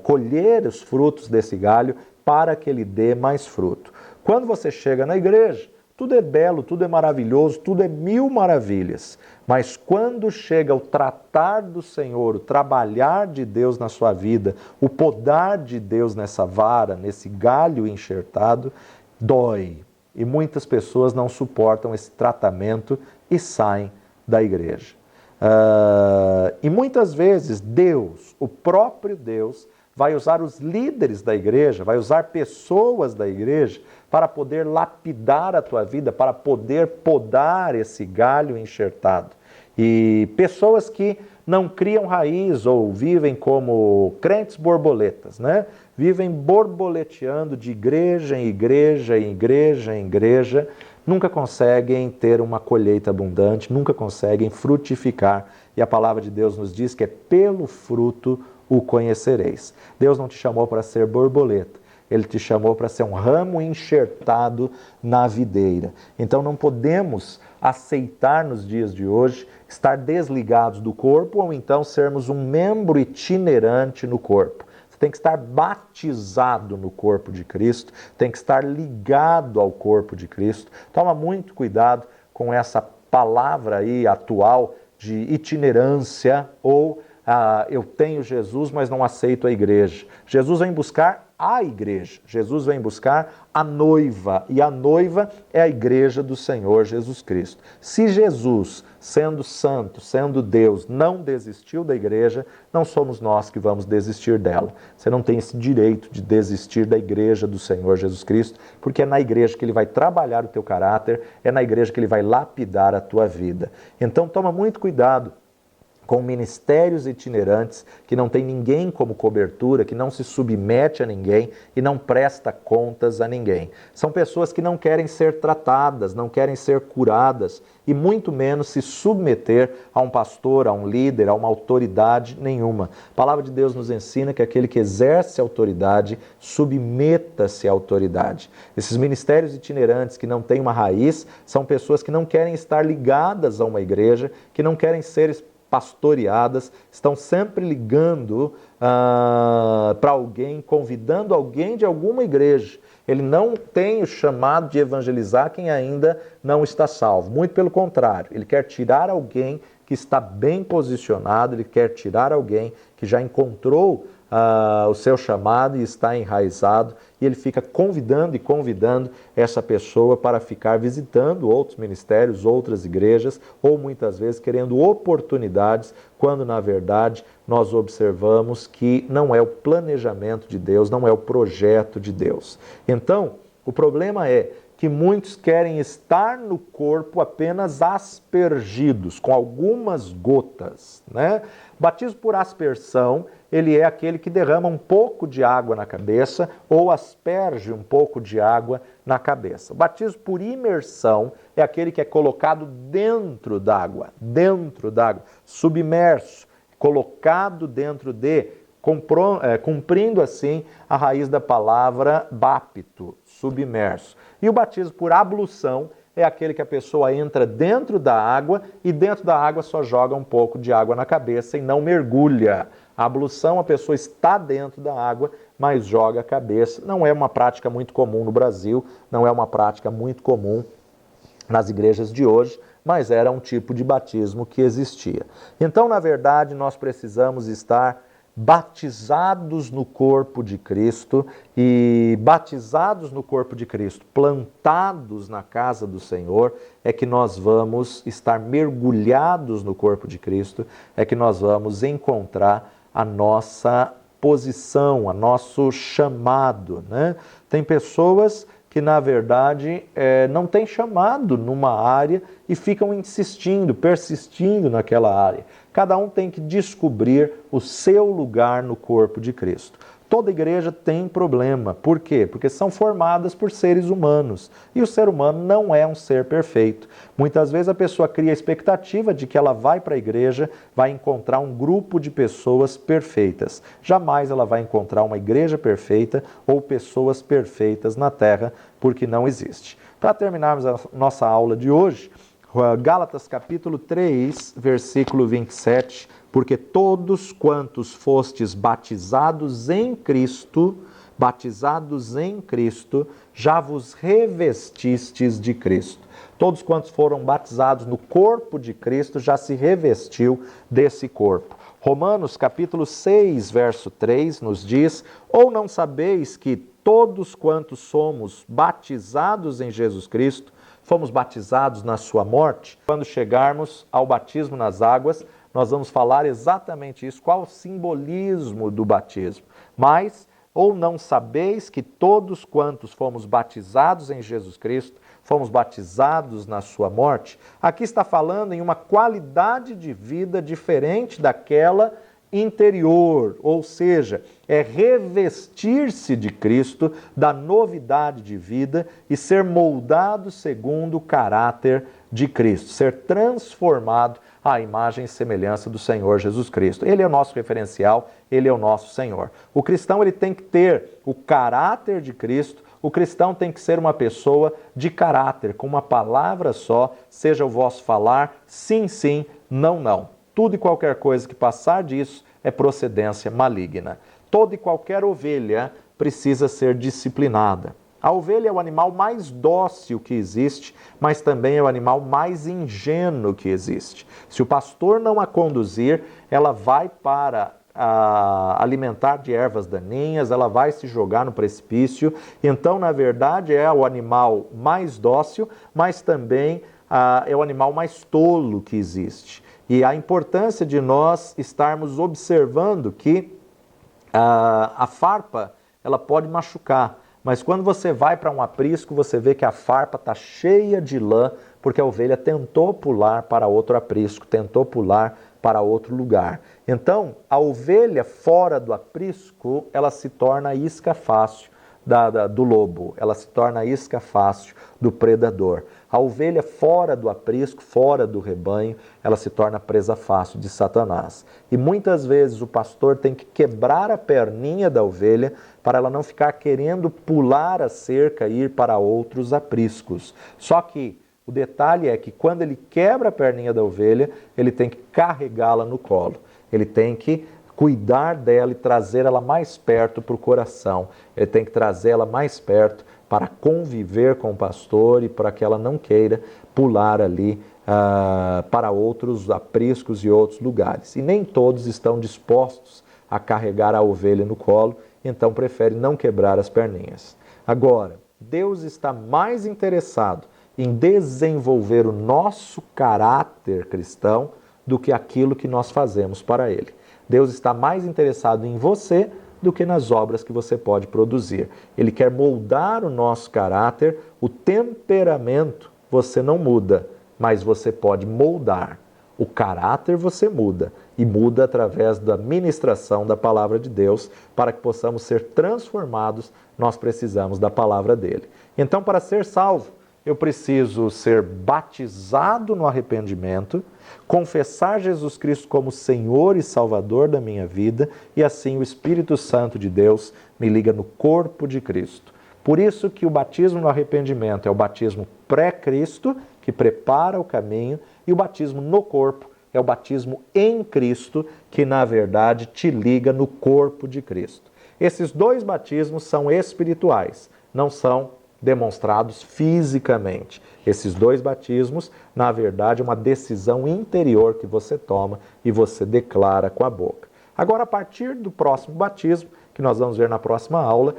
colher os frutos desse galho para que ele dê mais fruto. Quando você chega na igreja, tudo é belo, tudo é maravilhoso, tudo é mil maravilhas. Mas quando chega o tratar do Senhor, o trabalhar de Deus na sua vida, o podar de Deus nessa vara, nesse galho enxertado, dói. E muitas pessoas não suportam esse tratamento e saem da igreja. E muitas vezes Deus, o próprio Deus, vai usar os líderes da igreja, vai usar pessoas da igreja para poder lapidar a tua vida, para poder podar esse galho enxertado. E pessoas que não criam raiz ou vivem como crentes borboletas, né? Vivem borboleteando de igreja em igreja, em igreja em igreja, nunca conseguem ter uma colheita abundante, nunca conseguem frutificar. E a palavra de Deus nos diz que é pelo fruto o conhecereis. Deus não te chamou para ser borboleta, Ele te chamou para ser um ramo enxertado na videira. Então não podemos aceitar nos dias de hoje estar desligados do corpo ou então sermos um membro itinerante no corpo. Você tem que estar batizado no corpo de Cristo, tem que estar ligado ao corpo de Cristo. Toma muito cuidado com essa palavra aí atual de itinerância ou eu tenho Jesus, mas não aceito a igreja. Jesus vem buscar a igreja. Jesus vem buscar a noiva. E a noiva é a igreja do Senhor Jesus Cristo. Se Jesus, sendo santo, sendo Deus, não desistiu da igreja, não somos nós que vamos desistir dela. Você não tem esse direito de desistir da igreja do Senhor Jesus Cristo, porque é na igreja que Ele vai trabalhar o teu caráter, é na igreja que Ele vai lapidar a tua vida. Então toma muito cuidado com ministérios itinerantes, que não tem ninguém como cobertura, que não se submete a ninguém e não presta contas a ninguém. São pessoas que não querem ser tratadas, não querem ser curadas e muito menos se submeter a um pastor, a um líder, a uma autoridade nenhuma. A palavra de Deus nos ensina que aquele que exerce autoridade, submeta-se à autoridade. Esses ministérios itinerantes que não têm uma raiz, são pessoas que não querem estar ligadas a uma igreja, que não querem ser pastoreadas, estão sempre ligando para alguém, convidando alguém de alguma igreja. Ele não tem o chamado de evangelizar quem ainda não está salvo. Muito pelo contrário, ele quer tirar alguém que está bem posicionado, ele quer tirar alguém que já encontrou o seu chamado e está enraizado, e ele fica convidando e convidando essa pessoa para ficar visitando outros ministérios, outras igrejas, ou muitas vezes querendo oportunidades, quando na verdade nós observamos que não é o planejamento de Deus, não é o projeto de Deus. Então, o problema é que muitos querem estar no corpo apenas aspergidos, com algumas gotas, né? Batismo por aspersão, ele é aquele que derrama um pouco de água na cabeça ou asperge um pouco de água na cabeça. O batismo por imersão é aquele que é colocado dentro d'água, submerso, colocado dentro de, cumprindo assim a raiz da palavra bapto, submerso. E o batismo por ablução é aquele que a pessoa entra dentro da água e dentro da água só joga um pouco de água na cabeça e não mergulha. A ablução, a pessoa está dentro da água, mas joga a cabeça. Não é uma prática muito comum no Brasil, não é uma prática muito comum nas igrejas de hoje, mas era um tipo de batismo que existia. Então, na verdade, nós precisamos estar batizados no corpo de Cristo e batizados no corpo de Cristo, plantados na casa do Senhor, é que nós vamos estar mergulhados no corpo de Cristo, é que nós vamos encontrar a nossa posição, o nosso chamado, né? Tem pessoas que, na verdade, não têm chamado numa área e ficam insistindo, persistindo naquela área. Cada um tem que descobrir o seu lugar no corpo de Cristo. Toda igreja tem problema. Por quê? Porque são formadas por seres humanos. E o ser humano não é um ser perfeito. Muitas vezes a pessoa cria a expectativa de que ela vai para a igreja, vai encontrar um grupo de pessoas perfeitas. Jamais ela vai encontrar uma igreja perfeita ou pessoas perfeitas na terra, porque não existe. Para terminarmos a nossa aula de hoje, Gálatas capítulo 3, versículo 27, porque todos quantos fostes batizados em Cristo, já vos revestistes de Cristo. Todos quantos foram batizados no corpo de Cristo já se revestiu desse corpo. Romanos capítulo 6, verso 3 nos diz: ou não sabeis que todos quantos somos batizados em Jesus Cristo, fomos batizados na sua morte? Quando chegarmos ao batismo nas águas, nós vamos falar exatamente isso, qual o simbolismo do batismo. Mas, ou não sabeis que todos quantos fomos batizados em Jesus Cristo, fomos batizados na sua morte? Aqui está falando em uma qualidade de vida diferente daquela interior, ou seja, é revestir-se de Cristo, da novidade de vida e ser moldado segundo o caráter de Cristo, ser transformado à imagem e semelhança do Senhor Jesus Cristo. Ele é o nosso referencial, ele é o nosso Senhor. O cristão ele tem que ter o caráter de Cristo. O cristão tem que ser uma pessoa de caráter, com uma palavra só, seja o vosso falar, sim, sim, não, não. Tudo e qualquer coisa que passar disso é procedência maligna. Toda e qualquer ovelha precisa ser disciplinada. A ovelha é o animal mais dócil que existe, mas também é o animal mais ingênuo que existe. Se o pastor não a conduzir, ela vai para alimentar de ervas daninhas, ela vai se jogar no precipício. Então, na verdade, é o animal mais dócil, mas também é o animal mais tolo que existe. E a importância de nós estarmos observando que a farpa ela pode machucar, mas quando você vai para um aprisco, você vê que a farpa está cheia de lã, porque a ovelha tentou pular para outro aprisco, tentou pular para outro lugar. Então, a ovelha fora do aprisco, ela se torna isca fácil do lobo, ela se torna isca fácil do predador. A ovelha fora do aprisco, fora do rebanho, ela se torna presa fácil de Satanás. E muitas vezes o pastor tem que quebrar a perninha da ovelha para ela não ficar querendo pular a cerca e ir para outros apriscos. Só que o detalhe é que quando ele quebra a perninha da ovelha, ele tem que carregá-la no colo. Ele tem que cuidar dela e trazer ela mais perto para o coração. Ele tem que trazer ela mais perto para conviver com o pastor e para que ela não queira pular ali para outros apriscos e outros lugares. E nem todos estão dispostos a carregar a ovelha no colo, então prefere não quebrar as perninhas. Agora, Deus está mais interessado em desenvolver o nosso caráter cristão do que aquilo que nós fazemos para Ele. Deus está mais interessado em você do que nas obras que você pode produzir. Ele quer moldar o nosso caráter, o temperamento você não muda, mas você pode moldar. O caráter você muda, e muda através da ministração da palavra de Deus. Para que possamos ser transformados, nós precisamos da palavra dele. Então, para ser salvo, eu preciso ser batizado no arrependimento, confessar Jesus Cristo como Senhor e Salvador da minha vida, e assim o Espírito Santo de Deus me liga no corpo de Cristo. Por isso que o batismo no arrependimento é o batismo pré-Cristo, que prepara o caminho, e o batismo no corpo é o batismo em Cristo, que na verdade te liga no corpo de Cristo. Esses dois batismos são espirituais, não são demonstrados fisicamente. Esses dois batismos, na verdade, é uma decisão interior que você toma e você declara com a boca. Agora, a partir do próximo batismo, que nós vamos ver na próxima aula,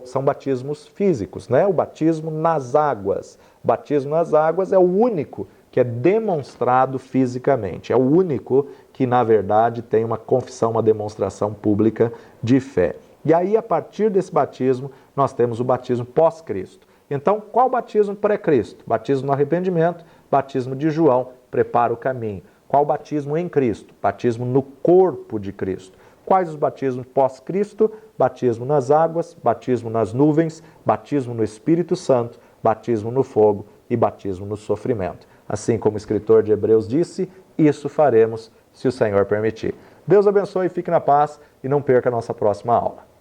são batismos físicos, né? O batismo nas águas. O batismo nas águas é o único que é demonstrado fisicamente. É o único que, na verdade, tem uma confissão, uma demonstração pública de fé. E aí, a partir desse batismo, nós temos o batismo pós-Cristo. Então, qual batismo pré-Cristo? Batismo no arrependimento, batismo de João, prepara o caminho. Qual batismo em Cristo? Batismo no corpo de Cristo. Quais os batismos pós-Cristo? Batismo nas águas, batismo nas nuvens, batismo no Espírito Santo, batismo no fogo e batismo no sofrimento. Assim como o escritor de Hebreus disse, isso faremos se o Senhor permitir. Deus abençoe, fique na paz e não perca a nossa próxima aula.